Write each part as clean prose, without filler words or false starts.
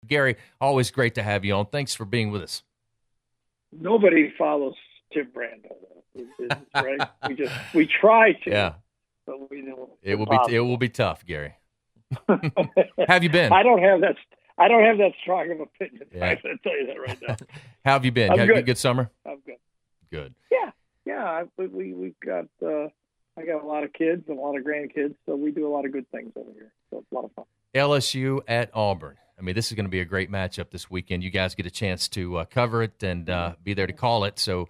Gary, always great to have you on. Thanks for being with us. Nobody follows Tim Brando, right? We try to. Yeah. But we don't. It will be tough, Gary. Have you been? I don't have that strong of opinion. Yeah. I can tell you that right now. How have you been? I'm Had good. a good summer? I'm good. Good. Yeah. We've got. I got a lot of kids and a lot of grandkids, so we do a lot of good things over here. So it's a lot of fun. LSU at Auburn. I mean, this is going to be a great matchup this weekend. You guys get a chance to cover it and be there to call it. So,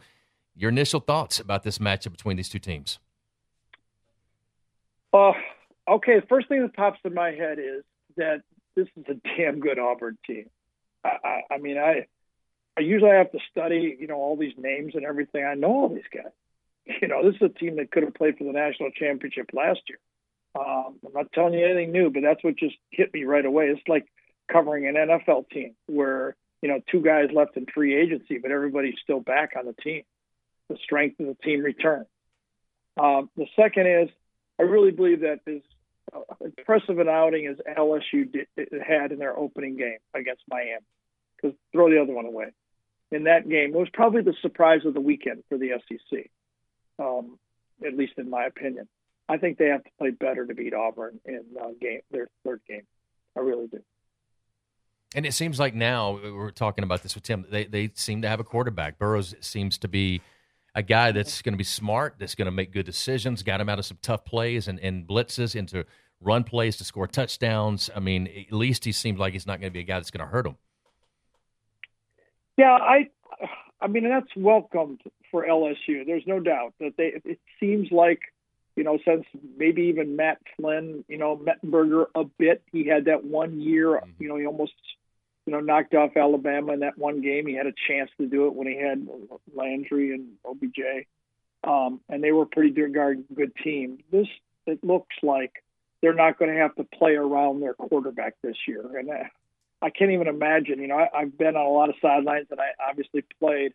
your initial thoughts about this matchup between these two teams? Okay. The first thing that pops in my head is that this is a damn good Auburn team. I mean, I usually have to study, all these names and everything. I know all these guys. This is a team that could have played for the national championship last year. I'm not telling you anything new, but that's what just hit me right away. It's like covering an NFL team where, two guys left in free agency, but everybody's still back on the team. The strength of the team returns. The second is I really believe that as impressive an outing as LSU had in their opening game against Miami, because throw the other one away. In that game, it was probably the surprise of the weekend for the SEC. At least in my opinion. I think they have to play better to beat Auburn in their third game. I really do. And it seems like now, we're talking about this with Tim, they seem to have a quarterback. Burrows seems to be a guy that's going to be smart, that's going to make good decisions, got him out of some tough plays and blitzes into run plays to score touchdowns. I mean, at least he seems like he's not going to be a guy that's going to hurt him. Yeah, I mean, that's welcomed for LSU. There's no doubt that it seems like, since maybe even Matt Flynn, Mettenberger a bit, he had that 1 year, he almost, knocked off Alabama in that one game. He had a chance to do it when he had Landry and OBJ. And they were a pretty good team. It looks like they're not going to have to play around their quarterback this year. And I can't even imagine, I've been on a lot of sidelines and I obviously played.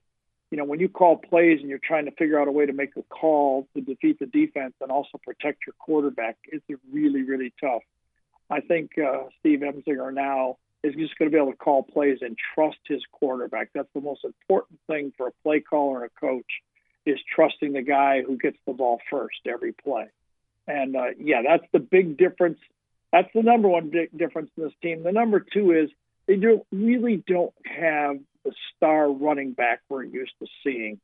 When you call plays and you're trying to figure out a way to make a call to defeat the defense and also protect your quarterback, it's really, really tough. I think Steve Emsinger now is just going to be able to call plays and trust his quarterback. That's the most important thing for a play caller and a coach is trusting the guy who gets the ball first every play. And, that's the big difference. That's the number one big difference in this team. The number two is they really don't have the star running back we're used to seeing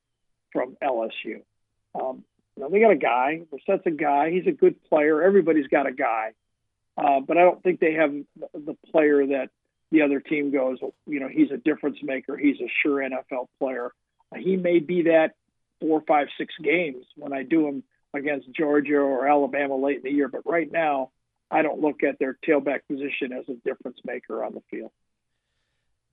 from LSU. They got a guy. Brissett's a guy. He's a good player. Everybody's got a guy. But I don't think they have the player that the other team goes, he's a difference maker. He's a sure NFL player. He may be that 4, 5, 6 games when I do him against Georgia or Alabama late in the year. But right now, I don't look at their tailback position as a difference maker on the field.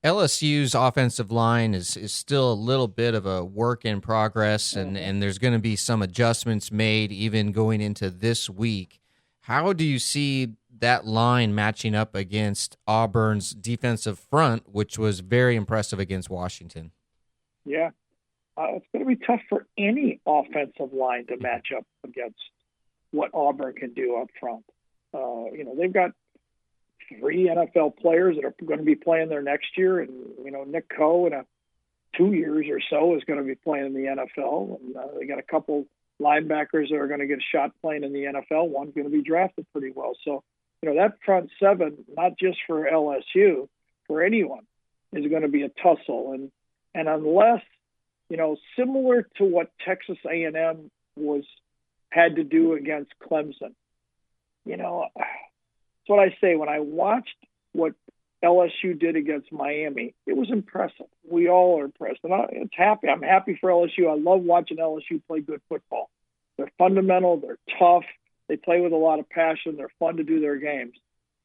LSU's offensive line is still a little bit of a work in progress, and there's going to be some adjustments made even going into this week. How do you see that line matching up against Auburn's defensive front, which was very impressive against Washington? Yeah, it's going to be tough for any offensive line to match up against what Auburn can do up front. They've got 3 NFL players that are going to be playing there next year. And, Nick Coe in 2 years or so is going to be playing in the NFL. And they got a couple linebackers that are going to get a shot playing in the NFL. One's going to be drafted pretty well. So, that front 7, not just for LSU, for anyone, is going to be a tussle. And unless, similar to what Texas A&M had to do against Clemson, that's what I say. When I watched what LSU did against Miami, it was impressive. We all are impressed. And I'm happy for LSU. I love watching LSU play good football. They're fundamental. They're tough. They play with a lot of passion. They're fun to do their games.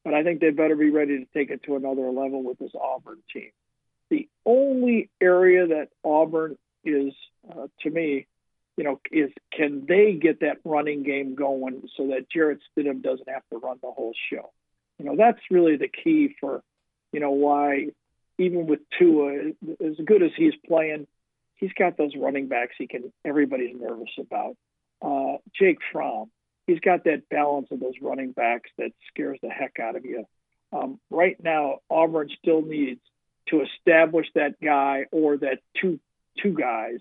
But I think they better be ready to take it to another level with this Auburn team. The only area that Auburn is, to me, is can they get that running game going so that Jarrett Stidham doesn't have to run the whole show? That's really the key for, why even with Tua, as good as he's playing, he's got those running backs everybody's nervous about. Jake Fromm, he's got that balance of those running backs that scares the heck out of you. Right now, Auburn still needs to establish that guy or that two guys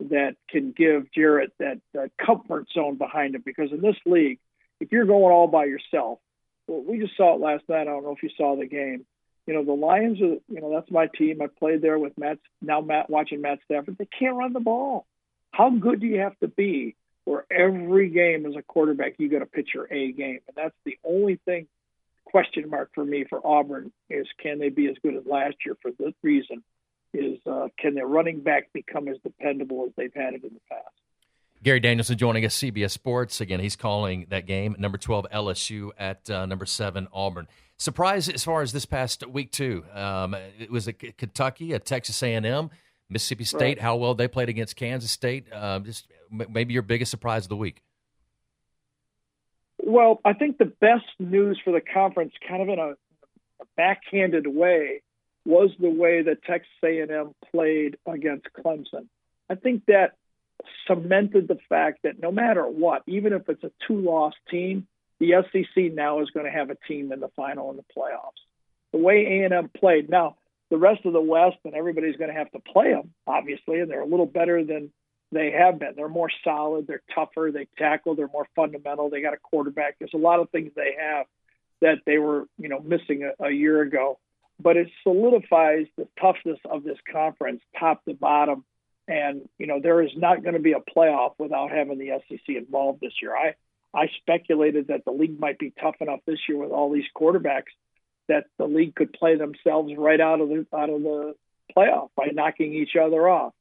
that can give Jarrett that comfort zone behind him. Because in this league, if you're going all by yourself, well, we just saw it last night. I don't know if you saw the game. The Lions are, that's my team. I played there with Matt watching Matt Stafford. They can't run the ball. How good do you have to be where every game as a quarterback you got to pitch your A game? And that's the only question mark for me for Auburn is, can they be as good as last year? For this reason is, can their running back become as dependable as they've had it in the past? Gary Danielson joining us, CBS Sports. Again, he's calling that game, number 12 LSU at number 7 Auburn. Surprise as far as this past week, too. It was a Kentucky, a Texas A&M, Mississippi State, right. How well they played against Kansas State. Just maybe your biggest surprise of the week. Well, I think the best news for the conference, kind of in a backhanded way, was the way that Texas A&M played against Clemson. I think that cemented the fact that no matter what, even if it's a 2-loss team, the SEC now is going to have a team in the final and the playoffs. The way A&M played. Now, the rest of the West, and everybody's going to have to play them, obviously, and they're a little better than they have been. They're more solid. They're tougher. They tackle. They're more fundamental. They got a quarterback. There's a lot of things they have that they were, missing a year ago. But it solidifies the toughness of this conference, top to bottom. And, there is not going to be a playoff without having the SEC involved this year. I speculated that the league might be tough enough this year with all these quarterbacks that the league could play themselves right out of the playoff by knocking each other off.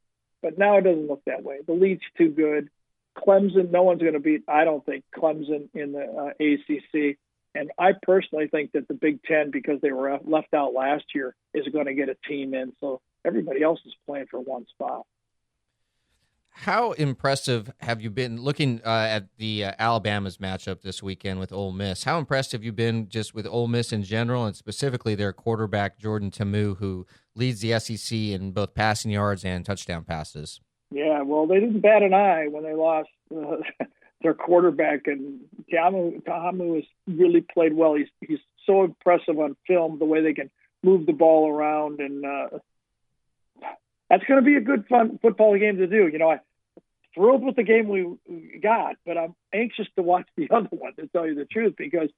But now it doesn't look that way. The league's too good. Clemson, no one's going to beat, I don't think, Clemson in the ACC. And I personally think that the Big Ten, because they were left out last year, is going to get a team in. So everybody else is playing for one spot. How impressive have you been looking at the Alabama's matchup this weekend with Ole Miss? How impressed have you been just with Ole Miss in general, and specifically their quarterback, Jordan Ta'amu, who leads the SEC in both passing yards and touchdown passes? Yeah, well, they didn't bat an eye when they lost their quarterback, and Ta'amu has really played well. He's so impressive on film, the way they can move the ball around, and that's going to be a good, fun football game to do. I'm thrilled with the game we got, but I'm anxious to watch the other one, to tell you the truth, because,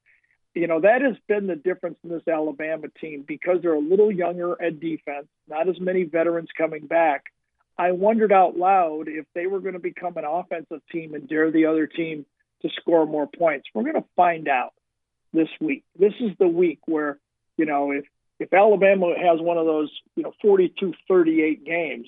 that has been the difference in this Alabama team, because they're a little younger at defense, not as many veterans coming back. I wondered out loud if they were going to become an offensive team and dare the other team to score more points. We're going to find out this week. This is the week where, if Alabama has one of those, 42-38 games,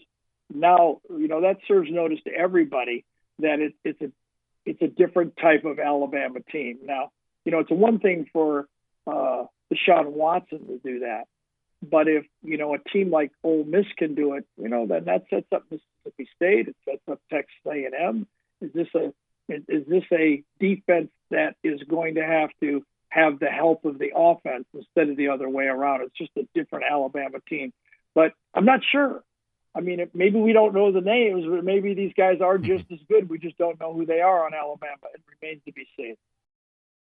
now, that serves notice to everybody that it's a different type of Alabama team. Now, it's one thing for Deshaun Watson to do that. But if, a team like Ole Miss can do it, then that sets up Mississippi State. It sets up Texas A&M. Is this a defense that is going to have the help of the offense instead of the other way around? It's just a different Alabama team. But I'm not sure. I mean, maybe we don't know the names, but maybe these guys are just as good. We just don't know who they are on Alabama. It remains to be seen.